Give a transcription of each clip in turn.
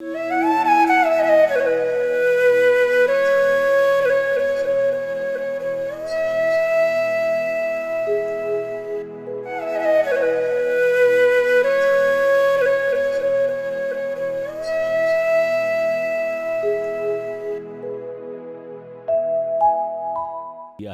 किया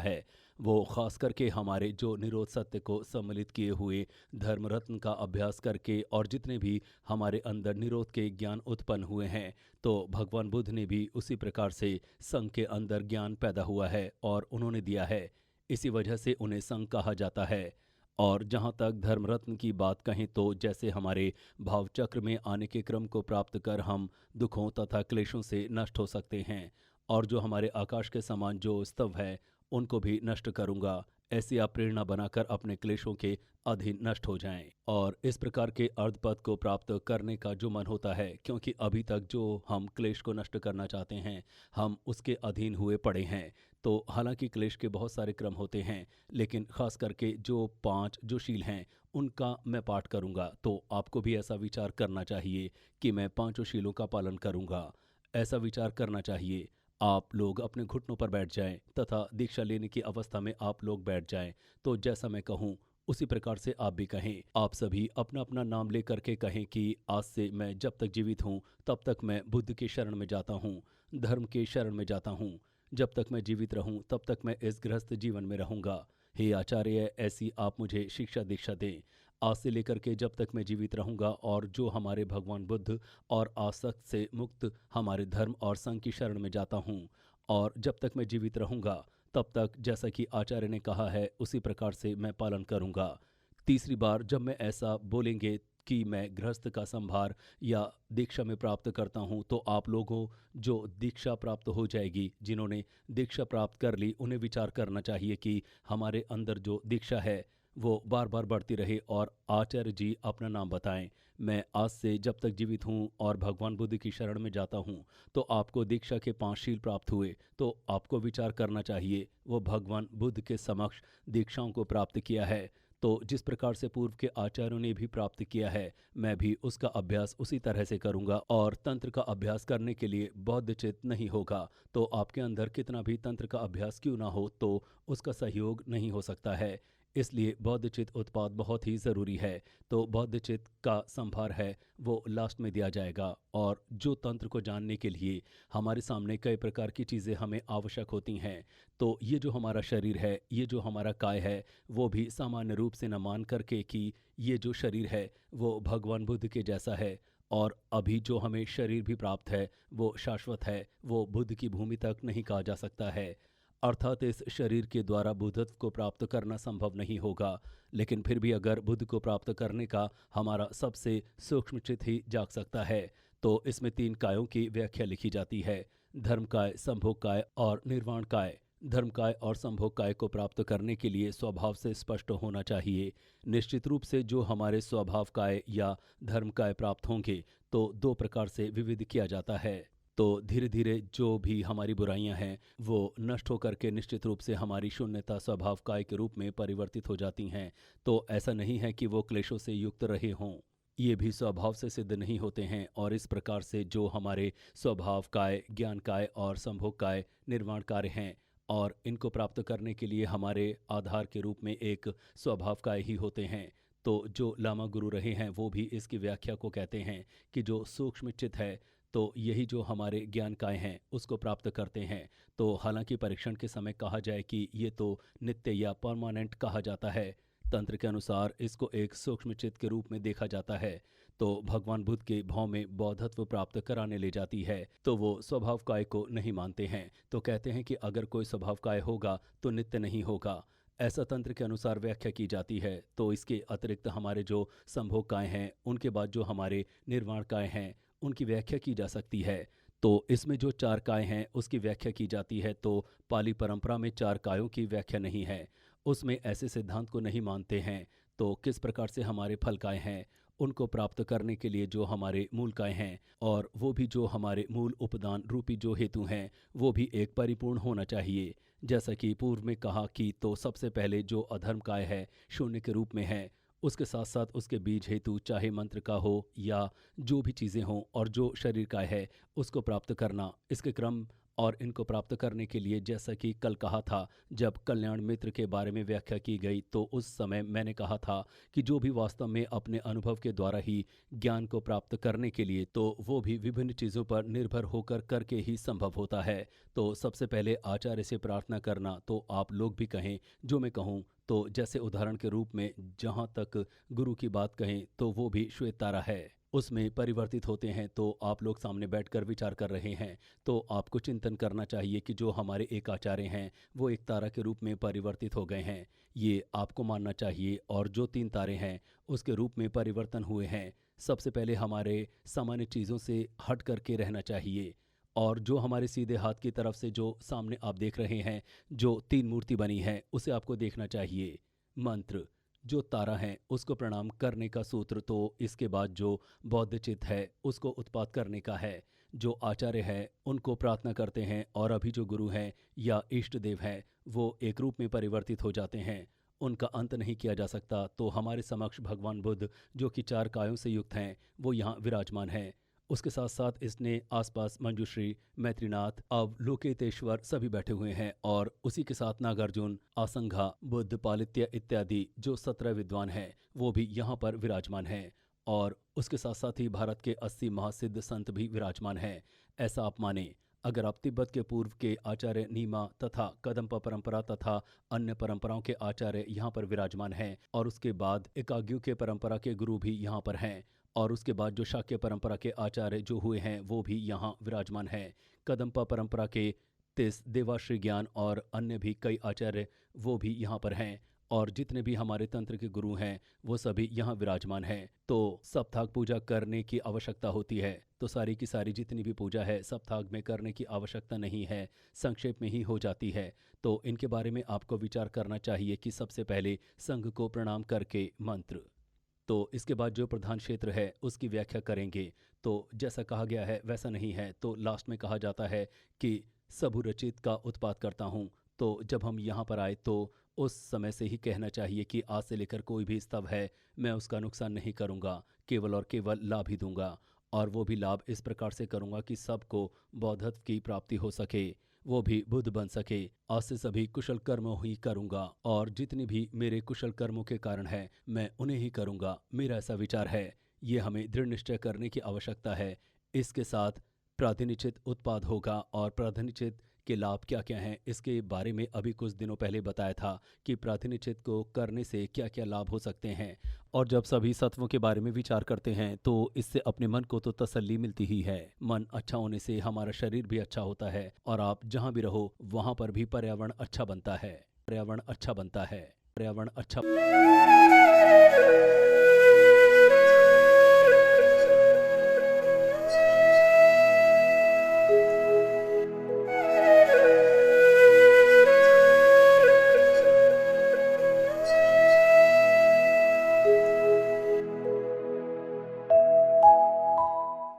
है वो खास करके हमारे जो निरोध सत्य को सम्मिलित किए हुए धर्म रत्न का अभ्यास करके और जितने भी हमारे अंदर निरोध के ज्ञान उत्पन्न हुए हैं, तो भगवान बुद्ध ने भी उसी प्रकार से संघ के अंदर ज्ञान पैदा हुआ है और उन्होंने दिया है। इसी वजह से उन्हें संघ कहा जाता है। और जहाँ तक धर्म रत्न की बात कहें तो जैसे हमारे भाव चक्र में आने के क्रम को प्राप्त कर हम दुखों तथा क्लेशों से नष्ट हो सकते हैं, और जो हमारे आकाश के समान जो स्तव है उनको भी नष्ट करूंगा, ऐसी आप प्रेरणा बनाकर अपने क्लेशों के अधीन नष्ट हो जाएं। और इस प्रकार के अर्धपद को प्राप्त करने का जो मन होता है, क्योंकि अभी तक जो हम क्लेश को नष्ट करना चाहते हैं हम उसके अधीन हुए पड़े हैं। तो हालांकि क्लेश के बहुत सारे क्रम होते हैं, लेकिन खास करके जो 5 जो शील हैं उनका मैं पाठ करूंगा। तो आपको भी ऐसा विचार करना चाहिए कि मैं 5 शीलों का पालन करूंगा। ऐसा विचार करना चाहिए। आप लोग अपने घुटनों पर बैठ जाएं तथा दीक्षा लेने की अवस्था में आप लोग बैठ जाएं। तो जैसा मैं कहूं उसी प्रकार से आप भी कहें। आप सभी अपना अपना नाम लेकर के कहें कि आज से मैं जब तक जीवित हूं तब तक मैं बुद्ध के शरण में जाता हूं, धर्म के शरण में जाता हूं। जब तक मैं जीवित रहूं तब तक मैं इस गृहस्थ जीवन में रहूंगा। हे आचार्य, ऐसी आप मुझे शिक्षा दीक्षा दें। आज से लेकर के जब तक मैं जीवित रहूंगा और जो हमारे भगवान बुद्ध और आसक्त से मुक्त हमारे धर्म और संघ की शरण में जाता हूँ। और जब तक मैं जीवित रहूंगा तब तक जैसा कि आचार्य ने कहा है उसी प्रकार से मैं पालन करूंगा। तीसरी बार जब मैं ऐसा बोलेंगे कि मैं गृहस्थ का संभार या दीक्षा में प्राप्त करता हूं, तो आप लोगों जो दीक्षा प्राप्त हो जाएगी, जिन्होंने दीक्षा प्राप्त कर ली, उन्हें विचार करना चाहिए कि हमारे अंदर जो दीक्षा है वो बार बार बढ़ती रहे। और आचार्य जी अपना नाम बताएं। मैं आज से जब तक जीवित हूँ और भगवान बुद्ध की शरण में जाता हूँ, तो आपको दीक्षा के 5 शील प्राप्त हुए, तो आपको विचार करना चाहिए वो भगवान बुद्ध के समक्ष दीक्षाओं को प्राप्त किया है। तो जिस प्रकार से पूर्व के आचार्यों ने भी प्राप्त किया है, मैं भी उसका अभ्यास उसी तरह से करूंगा। और तंत्र का अभ्यास करने के लिए बौद्ध चित्त नहीं होगा, तो आपके अंदर कितना भी तंत्र का अभ्यास क्यों ना हो, तो उसका सहयोग नहीं हो सकता है। इसलिए बौद्ध चित्त उत्पाद बहुत ही ज़रूरी है। तो बौद्ध चित्त का संभार है वो लास्ट में दिया जाएगा। और जो तंत्र को जानने के लिए हमारे सामने कई प्रकार की चीज़ें हमें आवश्यक होती हैं। तो ये जो हमारा शरीर है, ये जो हमारा काय है, वो भी सामान्य रूप से न मान करके कि ये जो शरीर है वो भगवान बुद्ध के जैसा है। और अभी जो हमें शरीर भी प्राप्त है वो शाश्वत है, वो बुद्ध की भूमि तक नहीं कहा जा सकता है। अर्थात इस शरीर के द्वारा बुद्धत्व को प्राप्त करना संभव नहीं होगा। लेकिन फिर भी अगर बुद्ध को प्राप्त करने का हमारा सबसे सूक्ष्म चित्त ही जाग सकता है, तो इसमें 3 कायों की व्याख्या लिखी जाती है: धर्म काय, संभोग काय और निर्वाण काय। धर्म काय और संभोग काय को प्राप्त करने के लिए स्वभाव से स्पष्ट होना चाहिए। निश्चित रूप से जो हमारे स्वभाव काय या धर्म काय प्राप्त होंगे, तो 2 प्रकार से विविध किया जाता है। तो धीरे धीरे जो भी हमारी बुराइयां हैं वो नष्ट होकर के निश्चित रूप से हमारी शून्यता स्वभाव काय के रूप में परिवर्तित हो जाती हैं। तो ऐसा नहीं है कि वो क्लेशों से युक्त रहे हों, ये भी स्वभाव से सिद्ध नहीं होते हैं। और इस प्रकार से जो हमारे स्वभाव काय, ज्ञान काय और संभोग काय निर्माण कार्य हैं, और इनको प्राप्त करने के लिए हमारे आधार के रूप में एक स्वभाव काय ही होते हैं। तो जो लामा गुरु रहे हैं वो भी इसकी व्याख्या को कहते हैं कि जो सूक्ष्म चित्त है, तो यही जो हमारे ज्ञान काय हैं उसको प्राप्त करते हैं। तो हालांकि परीक्षण के समय कहा जाए कि ये तो नित्य या परमानेंट कहा जाता है, तंत्र के अनुसार इसको एक सूक्ष्म चित्त के रूप में देखा जाता है। तो भगवान बुद्ध के भाव में बौद्धत्व प्राप्त कराने ले जाती है, तो वो स्वभाव काय को नहीं मानते हैं। तो कहते हैं कि अगर कोई स्वभाव काय होगा तो नित्य नहीं होगा, ऐसा तंत्र के अनुसार व्याख्या की जाती है। तो इसके अतिरिक्त हमारे जो संभोग काय हैं, उनके बाद जो हमारे निर्वाण काय हैं, उनकी व्याख्या की जा सकती है। तो इसमें जो 4 काय हैं उसकी व्याख्या की जाती है। तो पाली परंपरा में 4 कायों की व्याख्या नहीं है, उसमें ऐसे सिद्धांत को नहीं मानते हैं। तो किस प्रकार से हमारे फल काय हैं उनको प्राप्त करने के लिए जो हमारे मूल काय हैं, और वो भी जो हमारे मूल उपदान रूपी जो हेतु हैं, वो भी एक परिपूर्ण होना चाहिए। जैसा कि पूर्व में कहा कि तो सबसे पहले जो अधर्म काय है शून्य के रूप में है, उसके साथ साथ उसके बीज हेतु चाहे मंत्र का हो या जो भी चीज़ें हों और जो शरीर का है उसको प्राप्त करना, इसके क्रम और इनको प्राप्त करने के लिए जैसा कि कल कहा था जब कल्याण मित्र के बारे में व्याख्या की गई, तो उस समय मैंने कहा था कि जो भी वास्तव में अपने अनुभव के द्वारा ही ज्ञान को प्राप्त करने के लिए, तो वो भी विभिन्न चीज़ों पर निर्भर होकर करके ही संभव होता है। तो सबसे पहले आचार्य से प्रार्थना करना, तो आप लोग भी कहें जो मैं कहूँ, तो जैसे उदाहरण के रूप में जहाँ तक गुरु की बात कहें तो वो भी श्वेत तारा है, उसमें परिवर्तित होते हैं। तो आप लोग सामने बैठकर विचार कर रहे हैं, तो आपको चिंतन करना चाहिए कि जो हमारे एक आचार्य हैं वो एक तारा के रूप में परिवर्तित हो गए हैं, ये आपको मानना चाहिए। और जो 3 तारे हैं उसके रूप में परिवर्तन हुए हैं। सबसे पहले हमारे सामान्य चीज़ों से हट करके रहना चाहिए, और जो हमारे सीधे हाथ की तरफ से जो सामने आप देख रहे हैं जो 3 मूर्ति बनी है उसे आपको देखना चाहिए। मंत्र जो तारा है उसको प्रणाम करने का सूत्र, तो इसके बाद जो बौद्ध चित्त है उसको उत्पाद करने का है। जो आचार्य है उनको प्रार्थना करते हैं, और अभी जो गुरु हैं या इष्ट देव हैं वो एक रूप में परिवर्तित हो जाते हैं, उनका अंत नहीं किया जा सकता। तो हमारे समक्ष भगवान बुद्ध जो कि 4 कायों से युक्त हैं वो यहाँ विराजमान हैं। उसके साथ साथ इसने आसपास मंजूश्री, मैत्रीनाथ, अवलोकितेश्वर सभी बैठे हुए हैं, और उसी के साथ नागार्जुन, आसंघा, बुद्ध पालित्य इत्यादि जो 17 विद्वान हैं वो भी यहाँ पर विराजमान हैं। और उसके साथ साथ ही भारत के 80 महासिद्ध संत भी विराजमान हैं। ऐसा आप माने। अगर आप तिब्बत के पूर्व के आचार्य नीमा तथा कदम्ब परंपरा तथा अन्य परंपराओं के आचार्य यहाँ पर विराजमान हैं, और उसके बाद एकाग्यू के परंपरा के गुरु भी यहाँ पर हैं, और उसके बाद जो शाक्य परंपरा के आचार्य जो हुए हैं वो भी यहाँ विराजमान हैं। कदम्बा परंपरा के 30 देवाश्री ज्ञान और अन्य भी कई आचार्य वो भी यहाँ पर हैं, और जितने भी हमारे तंत्र के गुरु हैं वो सभी यहाँ विराजमान हैं। तो सप्ताह पूजा करने की आवश्यकता होती है, तो सारी की सारी जितनी भी पूजा है सप्ताह में करने की आवश्यकता नहीं है, संक्षेप में ही हो जाती है। तो इनके बारे में आपको विचार करना चाहिए कि सबसे पहले संघ को प्रणाम करके मंत्र, तो इसके बाद जो प्रधान क्षेत्र है उसकी व्याख्या करेंगे। तो जैसा कहा गया है वैसा नहीं है, तो लास्ट में कहा जाता है कि सबु रचित का उत्पाद करता हूँ। तो जब हम यहाँ पर आए तो उस समय से ही कहना चाहिए कि आज से लेकर कोई भी स्तव है मैं उसका नुकसान नहीं करूँगा, केवल और केवल लाभ ही दूंगा, और वो भी लाभ इस प्रकार से करूँगा कि सबको बौद्धत्व की प्राप्ति हो सके, वो भी बुद्ध बन सके। आज से सभी कुशल कर्म ही करूँगा, और जितनी भी मेरे कुशल कर्मों के कारण है मैं उन्हें ही करूँगा, मेरा ऐसा विचार है। ये हमें दृढ़ निश्चय करने की आवश्यकता है। इसके साथ प्राधिनिचित उत्पाद होगा, और प्राधिनिचित के लाभ क्या क्या हैं इसके बारे में अभी कुछ दिनों पहले बताया था कि प्राधिनिचित को करने से क्या क्या लाभ हो सकते हैं। और जब सभी सत्वों के बारे में विचार करते हैं तो इससे अपने मन को तो तसल्ली मिलती ही है। मन अच्छा होने से हमारा शरीर भी अच्छा होता है, और आप जहाँ भी रहो वहाँ पर भी पर्यावरण अच्छा बनता है, पर्यावरण अच्छा बनता है, पर्यावरण अच्छा।